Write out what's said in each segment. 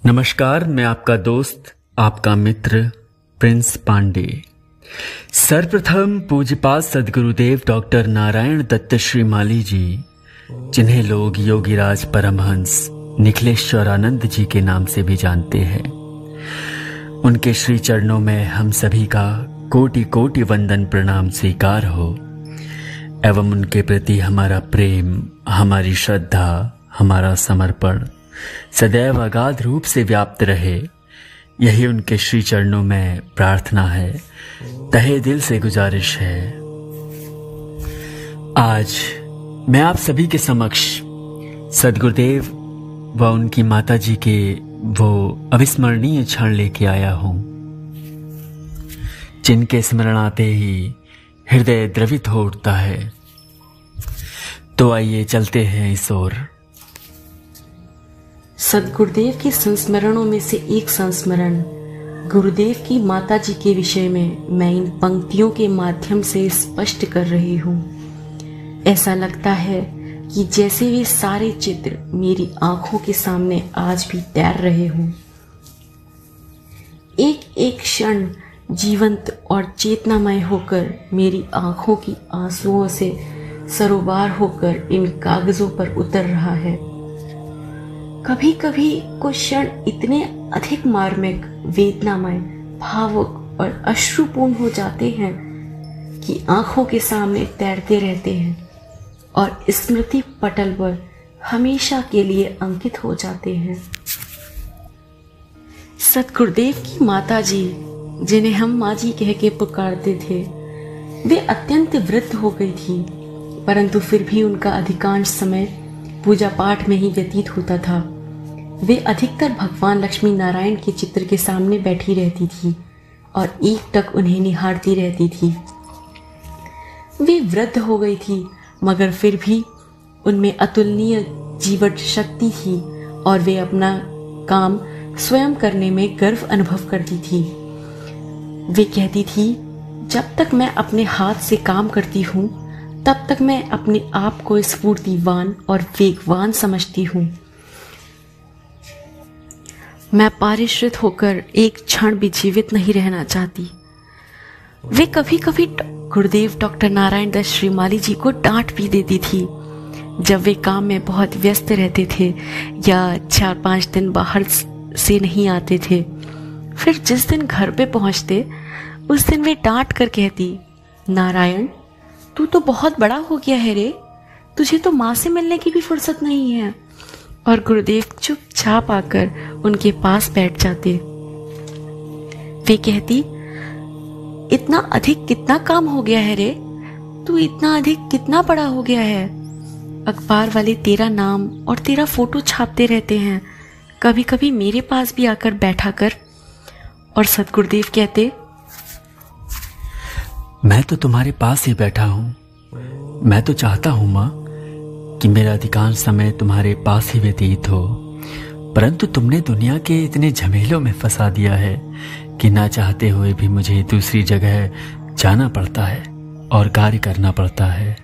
नमस्कार, मैं आपका दोस्त, आपका मित्र प्रिंस पांडे। सर्वप्रथम पूज्यपाद सद्गुरुदेव डॉक्टर नारायण दत्त श्रीमाली जी, जिन्हें लोग योगीराज परमहंस निखिलेश्वरानंद जी के नाम से भी जानते हैं, उनके श्री चरणों में हम सभी का कोटि कोटि वंदन प्रणाम स्वीकार हो एवं उनके प्रति हमारा प्रेम, हमारी श्रद्धा, हमारा समर्पण सदैव अगाध रूप से व्याप्त रहे, यही उनके श्री चरणों में प्रार्थना है, तहे दिल से गुजारिश है। आज मैं आप सभी के समक्ष सद्गुरुदेव व उनकी माता जी के वो अविस्मरणीय क्षण लेके आया हूं, जिनके स्मरण आते ही हृदय द्रवित हो उठता है। तो आइए चलते हैं इस ओर। सद्गुरुदेव के संस्मरणों में से एक संस्मरण गुरुदेव की माता जी के विषय में मैं इन पंक्तियों के माध्यम से स्पष्ट कर रही हूँ। ऐसा लगता है कि जैसे वे सारे चित्र मेरी आंखों के सामने आज भी तैर रहे हों। एक एक क्षण जीवंत और चेतनामय होकर मेरी आंखों की आंसुओं से सरोवार होकर इन कागजों पर उतर रहा है। कभी कभी कुछ क्षण इतने अधिक मार्मिक, वेदनामय, भावुक और अश्रुपूर्ण हो जाते हैं कि आंखों के सामने तैरते रहते हैं और स्मृति पटल पर हमेशा के लिए अंकित हो जाते हैं। सद्गुरुदेव की माता जी, जिन्हें हम माँ जी कह के पुकारते थे, वे अत्यंत वृद्ध हो गई थी, परंतु फिर भी उनका अधिकांश समय पूजा पाठ में ही व्यतीत होता था। वे अधिकतर भगवान लक्ष्मी नारायण के चित्र के सामने बैठी रहती थी और एकटक उन्हें निहारती रहती थी। वे वृद्ध हो गई थी, मगर फिर भी उनमें अतुलनीय जीवन शक्ति थी और वे अपना काम स्वयं करने में गर्व अनुभव करती थी। वे कहती थी, जब तक मैं अपने हाथ से काम करती हूँ तब तक मैं अपने आप को स्फूर्तिवान और वेगवान समझती हूँ। मैं पारिश्रित होकर एक क्षण भी जीवित नहीं रहना चाहती। वे कभी कभी गुरुदेव डॉक्टर नारायण दत्त श्रीमाली जी को डांट भी देती थी जब वे काम में बहुत व्यस्त रहते थे या 4-5 दिन बाहर से नहीं आते थे। फिर जिस दिन घर पे पहुंचते उस दिन वे डांट कर कहती, नारायण तू तो बहुत बड़ा हो गया है रे, तुझे तो माँ से मिलने की भी फुर्सत नहीं है। और गुरुदेव चुपचाप आकर उनके पास बैठ जाते। वे कहती, इतना अधिक कितना काम हो गया है रे, तू इतना अधिक कितना बड़ा हो गया है। अखबार वाले तेरा नाम और तेरा फोटो छापते रहते हैं, कभी कभी मेरे पास भी आकर बैठा कर। और सद्गुरुदेव कहते, मैं तो तुम्हारे पास ही बैठा हूं। मैं तो चाहता हूं माँ कि मेरा अधिकांश समय तुम्हारे पास ही व्यतीत हो, परंतु तुमने दुनिया के इतने झमेलों में फंसा दिया है कि ना चाहते हुए भी मुझे दूसरी जगह जाना पड़ता है और कार्य करना पड़ता है।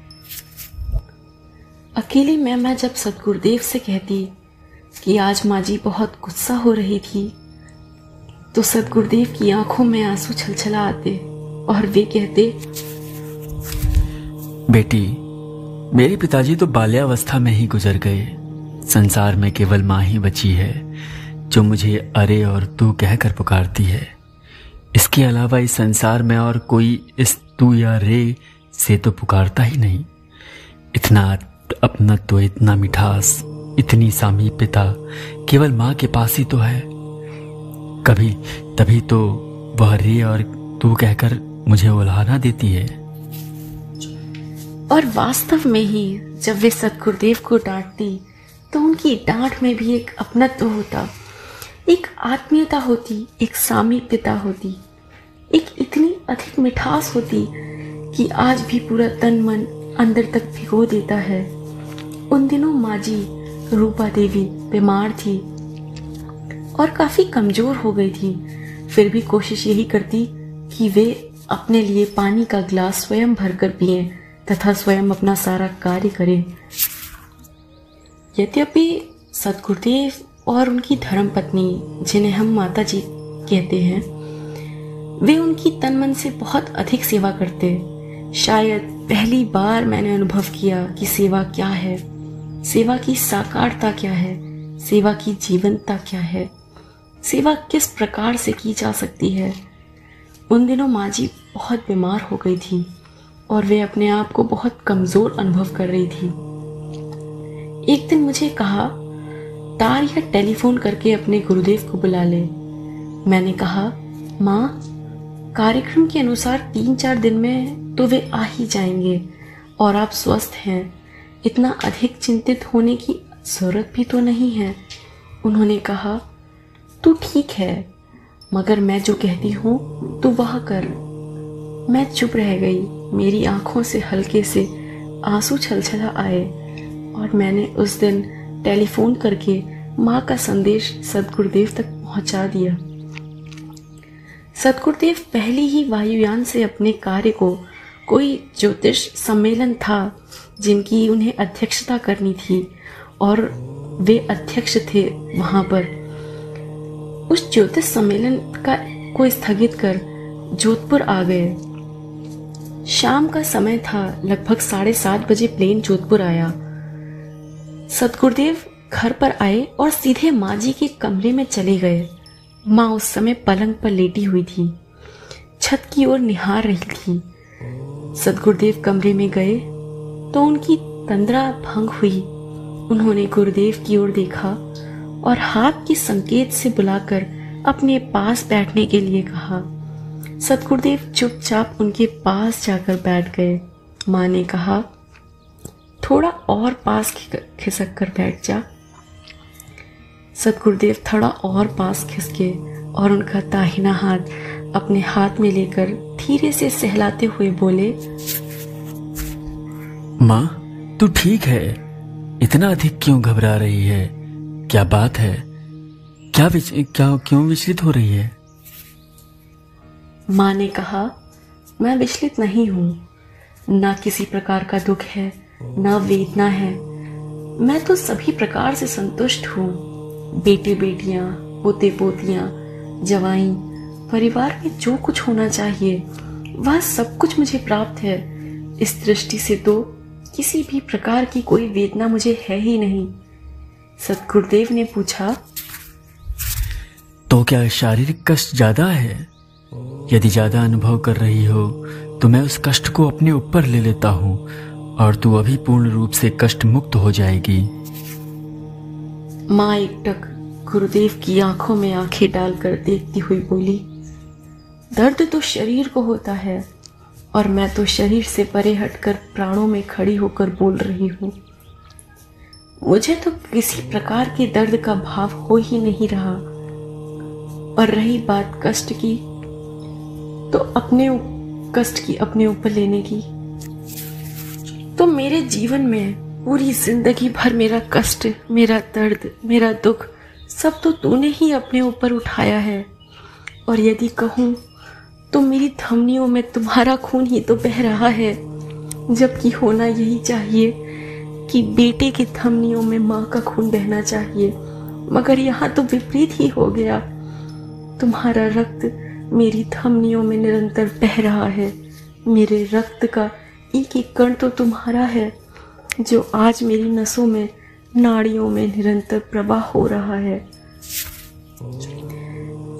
अकेली मैं जब सद्गुरुदेव से कहती कि आज माँ जी बहुत गुस्सा हो रही थी, तो सद्गुरुदेव की आंखों में आंसू छलछला आते और वे कहते, बेटी, मेरे पिताजी तो बाल्यावस्था में ही गुजर गए। संसार में केवल माँ ही बची है जो मुझे अरे और तू कहकर पुकारती है। इसके अलावा इस संसार में और कोई इस तू या रे से तो पुकारता ही नहीं। इतना अपनत्व, इतना मिठास, इतनी सामीप्यता केवल माँ के पास ही तो है। कभी तभी तो वह रे और तू कहकर मुझे उल्हाना देती है। और वास्तव में ही जब वे सद्गुरुदेव को डांटती तो उनकी डांट में भी एक अपनत्व होता, एक आत्मीयता होती, एक सामीप्यता होती, एक इतनी अधिक मिठास होती कि आज भी पूरा तन मन अंदर तक भिगो देता है। उन दिनों माँ जी रूपा देवी बीमार थी और काफी कमजोर हो गई थी, फिर भी कोशिश यही करती कि वे अपने लिए पानी का गिलास स्वयं भरकर पिएं तथा स्वयं अपना सारा कार्य करें। यद्यपि सद्गुरुदेव और उनकी धर्मपत्नी, जिन्हें हम माता जी कहते हैं, वे उनकी तन मन से बहुत अधिक सेवा करते। शायद पहली बार मैंने अनुभव किया कि सेवा क्या है, सेवा की साकारता क्या है, सेवा की जीवंतता क्या है, सेवा किस प्रकार से की जा सकती है। उन दिनों माँ जी बहुत बीमार हो गई थी और वे अपने आप को बहुत कमज़ोर अनुभव कर रही थी। एक दिन मुझे कहा, तार या टेलीफोन करके अपने गुरुदेव को बुला ले। मैंने कहा, माँ, कार्यक्रम के अनुसार 3-4 दिन में तो वे आ ही जाएंगे और आप स्वस्थ हैं, इतना अधिक चिंतित होने की ज़रूरत भी तो नहीं है। उन्होंने कहा, तू ठीक है, मगर मैं जो कहती हूँ तू वह कर। मैं चुप रह गई। मेरी आंखों से हल्के से आंसू छलछला आए और मैंने उस दिन टेलीफोन करके माँ का संदेश सद्गुरुदेव तक पहुँचा दिया। सद्गुरुदेव पहले ही वायुयान से अपने कार्य को, कोई ज्योतिष सम्मेलन था जिनकी उन्हें अध्यक्षता करनी थी और वे अध्यक्ष थे वहाँ पर। उस ज्योतिष सम्मेलन को स्थगित कर जोधपुर आ गए। शाम का समय था, लगभग 7:30 बजे प्लेन जोधपुर आया। सद्गुरुदेव घर पर आए और सीधे माँ जी के कमरे में चले गए। माँ उस समय पलंग पर लेटी हुई थी, छत की ओर निहार रही थी। सद्गुरुदेव कमरे में गए तो उनकी तंद्रा भंग हुई। उन्होंने गुरुदेव की ओर देखा और हाथ के संकेत से बुलाकर अपने पास बैठने के लिए कहा। सद्गुरुदेव चुपचाप उनके पास जाकर बैठ गए। माँ ने कहा, थोड़ा और पास खिसक कर बैठ जा। सद्गुरुदेव थोड़ा और पास खिसके और उनका दाहिना हाथ अपने हाथ में लेकर धीरे से सहलाते हुए बोले, माँ, तू ठीक है? इतना अधिक क्यों घबरा रही है? क्या बात है? क्यों विचलित हो रही है? माँ ने कहा, मैं विचलित नहीं हूँ, ना किसी प्रकार का दुख है, ना वेदना है। मैं तो सभी प्रकार से संतुष्ट हूँ। बेटे बेटियाँ, पोते पोतियाँ, जवाई, परिवार में जो कुछ होना चाहिए वह सब कुछ मुझे प्राप्त है। इस दृष्टि से तो किसी भी प्रकार की कोई वेदना मुझे है ही नहीं। सद्गुरुदेव ने पूछा, तो क्या शारीरिक कष्ट ज्यादा है? यदि ज्यादा अनुभव कर रही हो तो मैं उस कष्ट को अपने ऊपर ले लेता हूं और तू अभी पूर्ण रूप से कष्ट मुक्त हो जाएगी। माँ एकटक गुरुदेव की आंखों में आंखें डालकर देखती हुई बोली, दर्द तो शरीर को होता है और मैं तो शरीर से परे हटकर प्राणों में खड़ी होकर बोल रही हूँ। मुझे तो किसी प्रकार के दर्द का भाव हो ही नहीं रहा। और रही बात कष्ट की, तो कष्ट की अपने ऊपर लेने की, तो मेरे जीवन में पूरी जिंदगी भर मेरा कष्ट, मेरा दर्द, मेरा दुख सब तो तूने ही अपने ऊपर उठाया है। और यदि कहूँ तो मेरी धमनियों में तुम्हारा खून ही तो बह रहा है, जबकि होना यही चाहिए कि बेटे की धमनियों में माँ का खून बहना चाहिए, मगर यहाँ तो विपरीत ही हो गया। तुम्हारा रक्त मेरी धमनियों में निरंतर बह रहा है। मेरे रक्त का एक एक कण तो तुम्हारा है, जो आज मेरी नसों में, नाड़ियों में निरंतर प्रवाह हो रहा है।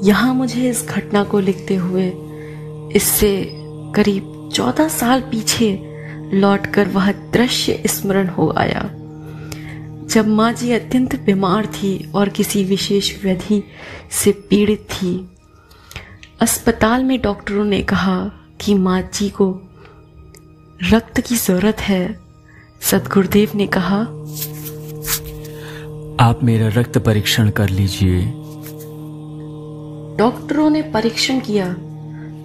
यहाँ मुझे इस घटना को लिखते हुए इससे करीब 14 साल पीछे लौटकर वह दृश्य स्मरण हो आया, जब माँ जी अत्यंत बीमार थी और किसी विशेष व्याधि से पीड़ित थी। अस्पताल में डॉक्टरों ने कहा कि माँ जी को रक्त की जरूरत है। सद्गुरुदेव ने कहा, आप मेरा रक्त परीक्षण कर लीजिए। डॉक्टरों ने परीक्षण किया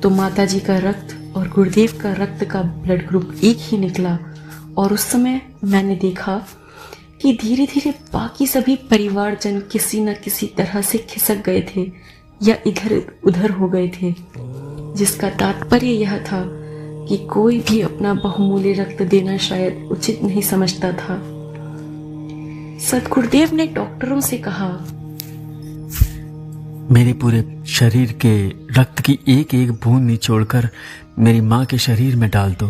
तो माता जी का रक्त और गुरुदेव का रक्त का ब्लड ग्रुप एक ही निकला। और उस समय मैंने देखा कि धीरे धीरे बाकी सभी परिवारजन किसी न किसी तरह से खिसक गए थे या इधर उधर हो गए थे, जिसका तात्पर्य यह था कि कोई भी अपना बहुमूल्य रक्त देना शायद उचित नहीं समझता था। सद्गुरुदेव ने डॉक्टरों से कहा मेरे पूरे शरीर के रक्त की एक एक बूंद निचोड़कर मेरी माँ के शरीर में डाल दो।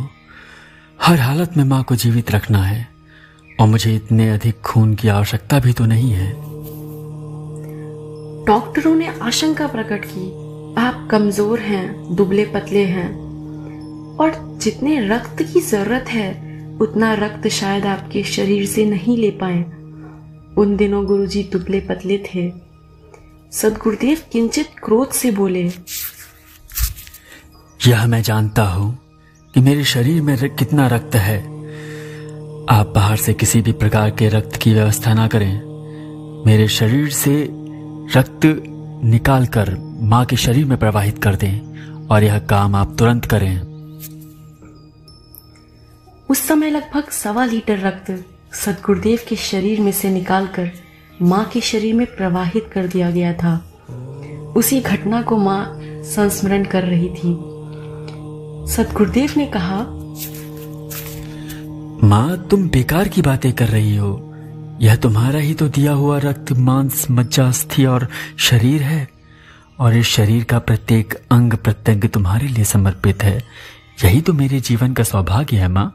हर हालत में माँ को जीवित रखना है और मुझे इतने अधिक खून की आवश्यकता भी तो नहीं है। डॉक्टरों ने आशंका प्रकट की, आप कमजोर हैं, दुबले पतले हैं और जितने रक्त की जरूरत है उतना रक्त शायद आपके शरीर से नहीं ले पाए। उन दिनों गुरुजी दुबले पतले थे। सद्गुरुदेव किंचित क्रोध से बोले, यह मैं जानता हूं कि मेरे शरीर में कितना रक्त है। आप बाहर से किसी भी प्रकार के रक्त की व्यवस्था ना करें। मेरे शरीर से रक्त निकालकर मां के शरीर में प्रवाहित कर दें और यह काम आप तुरंत करें। उस समय लगभग 1.25 लीटर रक्त सद्गुरुदेव के शरीर में से निकालकर मां के शरीर में प्रवाहित कर दिया गया था। उसी घटना को मां संस्मरण कर रही थी। सद्गुरुदेव ने कहा, मां, तुम बेकार की बातें कर रही हो। यह तुम्हारा ही तो दिया हुआ रक्त, मांस, मज्जा, अस्थि और शरीर है और इस शरीर का प्रत्येक अंग प्रत्यंग तुम्हारे लिए समर्पित है। यही तो मेरे जीवन का सौभाग्य है मां।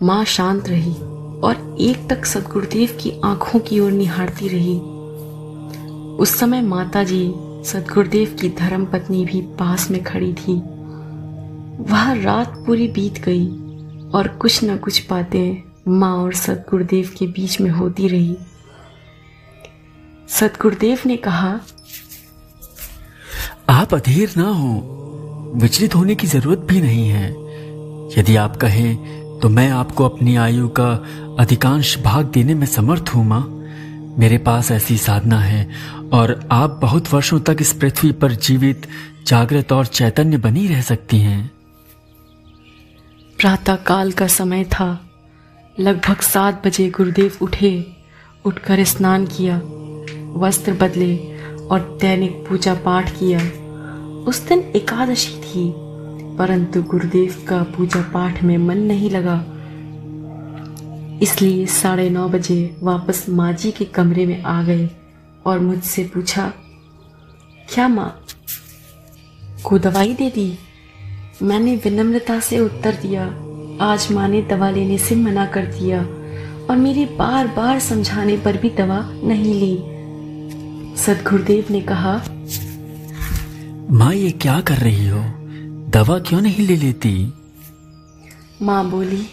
मां शांत रही और एक टक सद्गुरुदेव की आंखों की ओर निहारती रही। उस समय माताजी सद्गुरुदेव की धर्मपत्नी भी पास में खड़ी थी। वह रात पूरी बीत गई और कुछ न कुछ बातें मां और सद्गुरुदेव के बीच में होती रही। सद्गुरुदेव ने कहा, आप अधीर ना हो, विचलित होने की जरूरत भी नहीं है। यदि आप कहें तो मैं आपको अपनी आयु का अधिकांश भाग देने में समर्थ हूं मां। मेरे पास ऐसी साधना है और आप बहुत वर्षों तक इस पृथ्वी पर जीवित, जागृत और चैतन्य बनी रह सकती हैं। प्रातः काल का समय था। लगभग 7 बजे गुरुदेव उठे। उठकर स्नान किया, वस्त्र बदले और दैनिक पूजा पाठ किया। उस दिन एकादशी थी, परंतु गुरुदेव का पूजा पाठ में मन नहीं लगा। इसलिए 9:30 बजे वापस माँ जी के कमरे में आ गए और मुझसे पूछा, क्या माँ को दवाई दे दी? मैंने विनम्रता से उत्तर दिया, आज माँ ने दवा लेने से मना कर दिया और मेरे बार बार समझाने पर भी दवा नहीं ली। सद्गुरुदेव ने कहा, माँ ये क्या कर रही हो? दवा क्यों नहीं ले लेती? माँ बोली,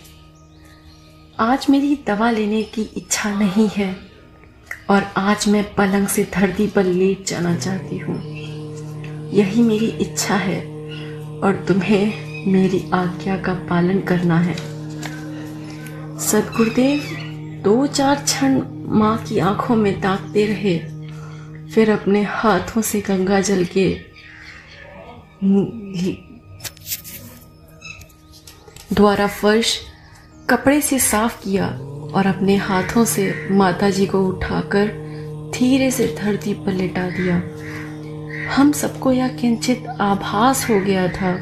आज मेरी दवा लेने की इच्छा नहीं है और आज मैं पलंग से धरती पर लेट जाना चाहती हूँ। यही मेरी इच्छा है और तुम्हें मेरी आज्ञा का पालन करना है। सद्गुरुदेव 2-4 क्षण माँ की आंखों में ताकते रहे, फिर अपने हाथों से गंगा जल के द्वारा फर्श कपड़े से साफ किया और अपने हाथों से माताजी को उठाकर धीरे से धरती पर लेटा दिया। हम सबको यह किंचित आभास हो गया था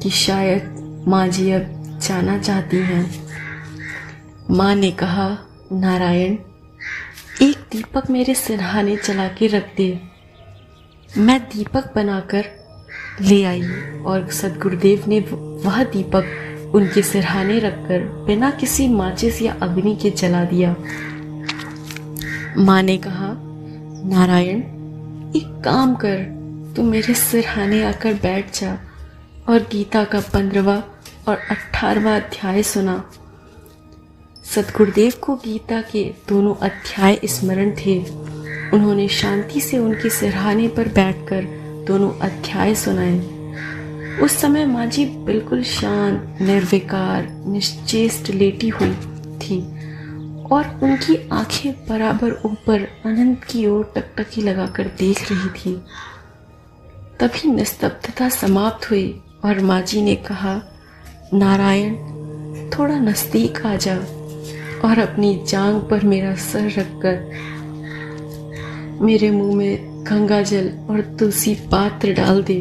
कि शायद माँ जी अब जाना चाहती हैं। माँ ने कहा, नारायण, एक दीपक मेरे सिरहाने जला के रख दे। मैं दीपक बनाकर ले आई और सद्गुरुदेव ने वह दीपक उनके सिरहाने रखकर बिना किसी माचिस या अग्नि के जला दिया। माँ ने कहा, नारायण, एक काम कर, तू मेरे सिरहाने आकर बैठ जा और गीता का 15वां और 18वां अध्याय सुना। सद्गुरुदेव को गीता के दोनों अध्याय स्मरण थे। उन्होंने शांति से उनके सिरहाने पर बैठकर दोनों अध्याय सुनाए। उस समय माँ जी बिल्कुल शांत, निर्विकार, निश्चेष्ट लेटी हुई थी और उनकी आंखें बराबर ऊपर अनंत की ओर टकटकी लगाकर देख रही थी। तभी निस्तब्धता समाप्त हुई और माँ जी ने कहा, नारायण, थोड़ा नजदीक आ जा और अपनी जांघ पर मेरा सर रखकर मेरे मुंह में गंगा जल और तुलसी पात्र डाल दे।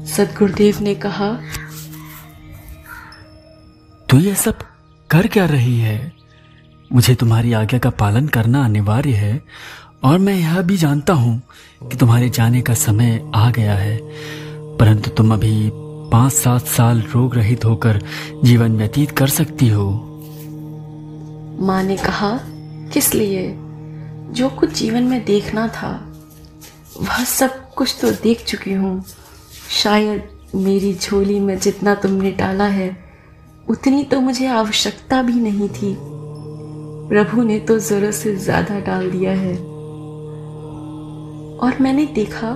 सद्गुरुदेव ने कहा, तू ये सब कर क्या रही है? मुझे तुम्हारी आज्ञा का पालन करना अनिवार्य है और मैं यह भी जानता हूँ कि तुम्हारे जाने का समय आ गया है, परंतु तुम अभी 5-7 साल रोग रहित होकर जीवन व्यतीत कर सकती हो। माँ ने कहा, किस लिए? जो कुछ जीवन में देखना था वह सब कुछ तो देख चुकी हूँ। शायद मेरी झोली में जितना तुमने डाला है उतनी तो मुझे आवश्यकता भी नहीं थी। प्रभु ने तो जरूरत से ज्यादा डाल दिया है। और मैंने देखा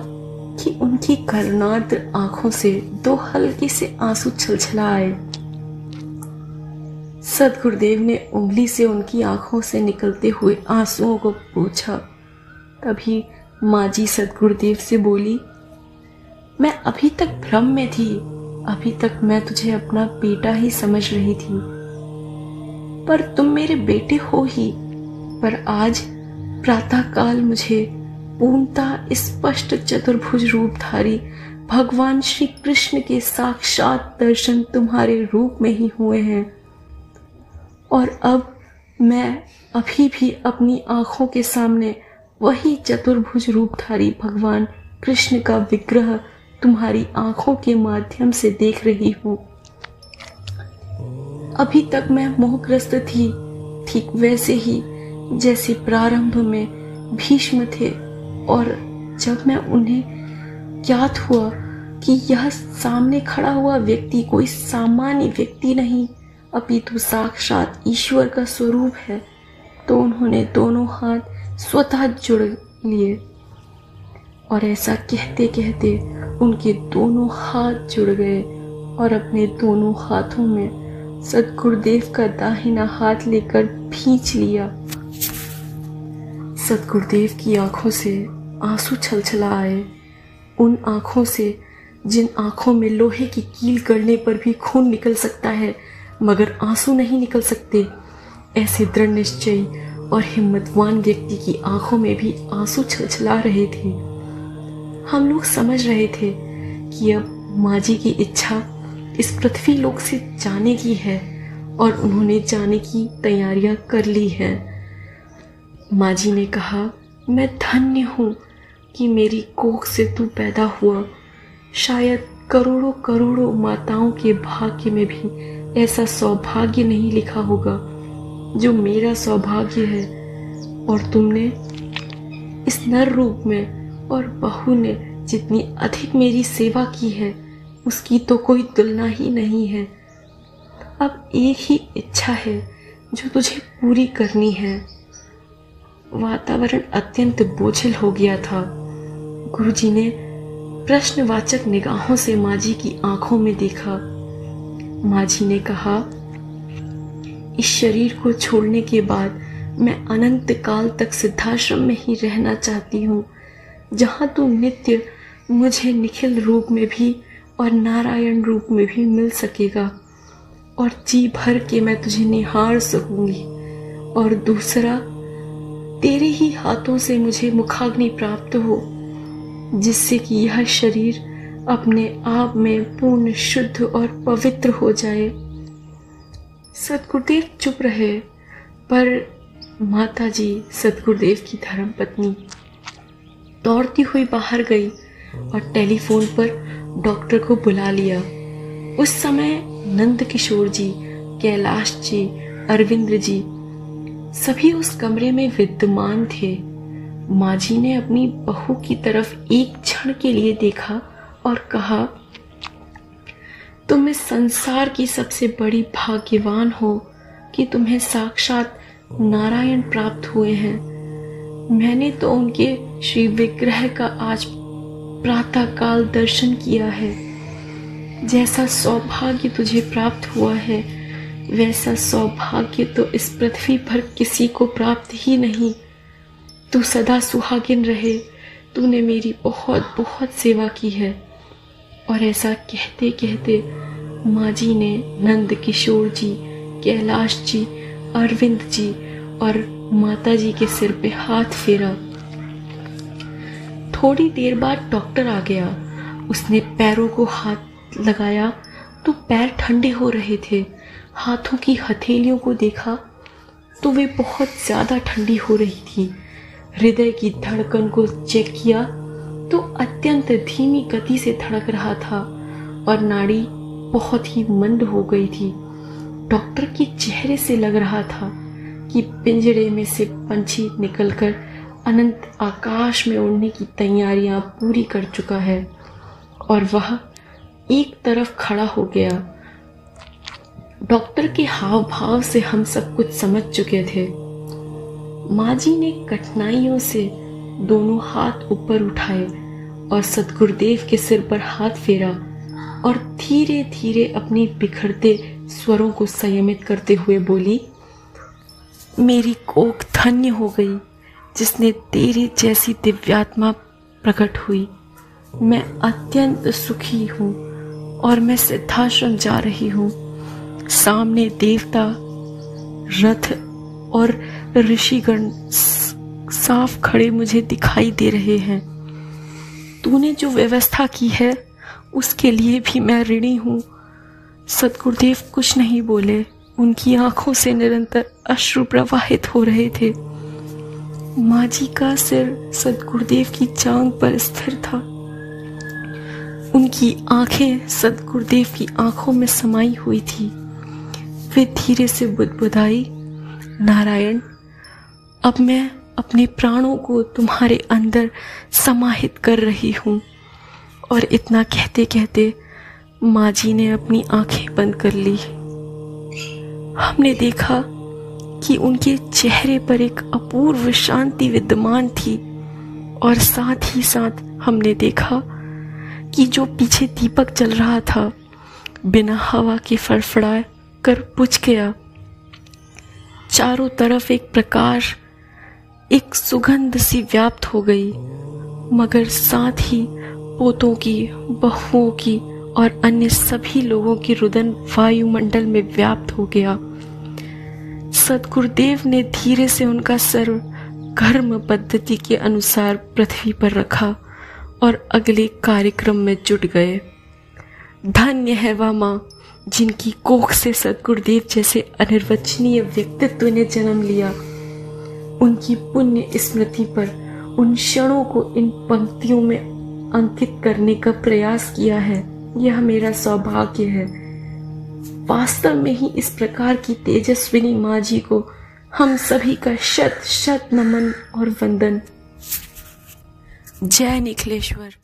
कि उनकी करुणार्द्र आंखों से 2 हल्के से आंसू छलछला आए। सद्गुरुदेव ने उंगली से उनकी आंखों से निकलते हुए आंसुओं को पोंछा। तभी माँ जी सद्गुरुदेव से बोली, मैं अभी तक भ्रम में थी, अभी तक मैं तुझे अपना बेटा ही समझ रही थी, पर तुम मेरे बेटे हो ही। पर आज प्रातःकाल मुझे पूर्णतः स्पष्ट चतुर्भुज रूपधारी भगवान श्री कृष्ण के साक्षात दर्शन तुम्हारे रूप में ही हुए हैं। और अब मैं अभी भी अपनी आंखों के सामने वही चतुर्भुज रूपधारी भगवान कृष्ण का विग्रह तुम्हारी आंखों के माध्यम से देख रही हूँ। अभी तक मैं मोहग्रस्त थी, ठीक वैसे ही जैसे प्रारंभ में भीष्म थे, और जब मैं उन्हें ज्ञात हुआ कि यह सामने खड़ा हुआ व्यक्ति कोई सामान्य व्यक्ति नहीं अपितु साक्षात ईश्वर का स्वरूप है, तो उन्होंने दोनों हाथ स्वतः जोड़ लिए। और ऐसा कहते कहते उनके दोनों हाथ जुड़ गए और अपने दोनों हाथों में सद्गुरुदेव का दाहिना हाथ लेकर खींच लिया। सद्गुरुदेव की आंखों से आंसू छलछला आए, उन आंखों से जिन आंखों में लोहे की कील करने पर भी खून निकल सकता है मगर आंसू नहीं निकल सकते। ऐसे दृढ़ निश्चयी और हिम्मतवान व्यक्ति की आंखों में भी आंसू छलछला रहे थे। हम लोग समझ रहे थे कि अब माँ जी की इच्छा इस पृथ्वी लोक से जाने की है और उन्होंने जाने की तैयारियां कर ली है। माँ जी ने कहा, मैं धन्य हूँ कि मेरी कोख से तू पैदा हुआ। शायद करोड़ों करोड़ों माताओं के भाग्य में भी ऐसा सौभाग्य नहीं लिखा होगा जो मेरा सौभाग्य है। और तुमने इस नर रूप में और बहू ने जितनी अधिक मेरी सेवा की है उसकी तो कोई तुलना ही नहीं है। अब एक ही इच्छा है जो तुझे पूरी करनी है। वातावरण अत्यंत बोझिल हो गया था। गुरुजी ने प्रश्नवाचक निगाहों से माँ जी की आंखों में देखा। माँ जी ने कहा, इस शरीर को छोड़ने के बाद मैं अनंत काल तक सिद्धाश्रम में ही रहना चाहती हूँ, जहाँ तू नित्य मुझे निखिल रूप में भी और नारायण रूप में भी मिल सकेगा और जी भर के मैं तुझे निहार सकूंगी। और दूसरा, तेरे ही हाथों से मुझे मुखाग्नि प्राप्त हो, जिससे कि यह शरीर अपने आप में पूर्ण शुद्ध और पवित्र हो जाए। सद्गुरुदेव चुप रहे, पर माता जी सद्गुरुदेव की धर्मपत्नी दौड़ती हुई बाहर गई और टेलीफोन पर डॉक्टर को बुला लिया। उस समय नंद किशोर जी, कैलाश जी, अरविंद जी सभी उस कमरे में विद्यमान थे। माँ जी ने अपनी बहू की तरफ एक क्षण के लिए देखा और कहा, तुम इस संसार की सबसे बड़ी भाग्यवान हो कि तुम्हें साक्षात नारायण प्राप्त हुए हैं। मैंने तो उनके श्री विग्रह का आज प्रातःकाल दर्शन किया है। जैसा सौभाग्य तुझे प्राप्त हुआ है वैसा सौभाग्य तो इस पृथ्वी पर किसी को प्राप्त ही नहीं। तू सदा सुहागिन रहे, तूने मेरी बहुत बहुत सेवा की है। और ऐसा कहते कहते माँ जी ने नंद किशोर जी, कैलाश जी, अरविंद जी और माता जी के सिर पे हाथ फेरा। थोड़ी देर बाद डॉक्टर आ गया। उसने पैरों को हाथ लगाया तो पैर ठंडे हो रहे थे। हाथों की हथेलियों को देखा, तो वे बहुत ज़्यादा ठंडी हो रही थी। हृदय की धड़कन को चेक किया तो अत्यंत धीमी गति से धड़क रहा था और नाड़ी बहुत ही मंद हो गई थी। डॉक्टर के चेहरे से लग रहा था कि पिंजरे में से पंछी निकलकर अनंत आकाश में उड़ने की तैयारियां पूरी कर चुका है और वह एक तरफ खड़ा हो गया। डॉक्टर के हाव भाव से हम सब कुछ समझ चुके थे। माँ जी ने कठिनाइयों से दोनों हाथ ऊपर उठाए और सद्गुरुदेव के सिर पर हाथ फेरा और धीरे धीरे अपनी बिखरते स्वरों को संयमित करते हुए बोली, मेरी कोख धन्य हो गई जिसने तेरी जैसी दिव्यात्मा प्रकट हुई। मैं अत्यंत सुखी हूँ और मैं सिद्धाश्रम जा रही हूँ। सामने देवता, रथ और ऋषिगण साफ खड़े मुझे दिखाई दे रहे हैं। तूने जो व्यवस्था की है उसके लिए भी मैं ऋणी हूँ। सद्गुरुदेव कुछ नहीं बोले। उनकी आंखों से निरंतर अश्रु प्रवाहित हो रहे थे। माँ जी का सिर सद्गुरुदेव की जांघ पर स्थिर था। उनकी आंखें सद्गुरुदेव की आंखों में समाई हुई थी। वे धीरे से बुदबुदाई, नारायण, अब मैं अपने प्राणों को तुम्हारे अंदर समाहित कर रही हूँ। और इतना कहते कहते माँ जी ने अपनी आंखें बंद कर ली। हमने देखा कि उनके चेहरे पर एक अपूर्व शांति विद्यमान थी और साथ ही साथ हमने देखा कि जो पीछे दीपक जल रहा था बिना हवा के फड़फड़ा कर बुझ गया। चारों तरफ एक प्रकाश, एक सुगंध सी व्याप्त हो गई, मगर साथ ही पोतों की, बहुओं की और अन्य सभी लोगों की रुदन वायुमंडल में व्याप्त हो गया। सद्गुरुदेव ने धीरे से उनका सर कर्म पद्धति के अनुसार पृथ्वी पर रखा और अगले कार्यक्रम में जुट गए। धन्य है वह माँ जिनकी कोख से सद्गुरुदेव जैसे अनिर्वचनीय व्यक्तित्व ने जन्म लिया। उनकी पुण्य स्मृति पर उन क्षणों को इन पंक्तियों में अंकित करने का प्रयास किया है। यह मेरा सौभाग्य है। वास्तव में ही इस प्रकार की तेजस्विनी माँ जी को हम सभी का शत शत नमन और वंदन। जय निखिलेश्वर।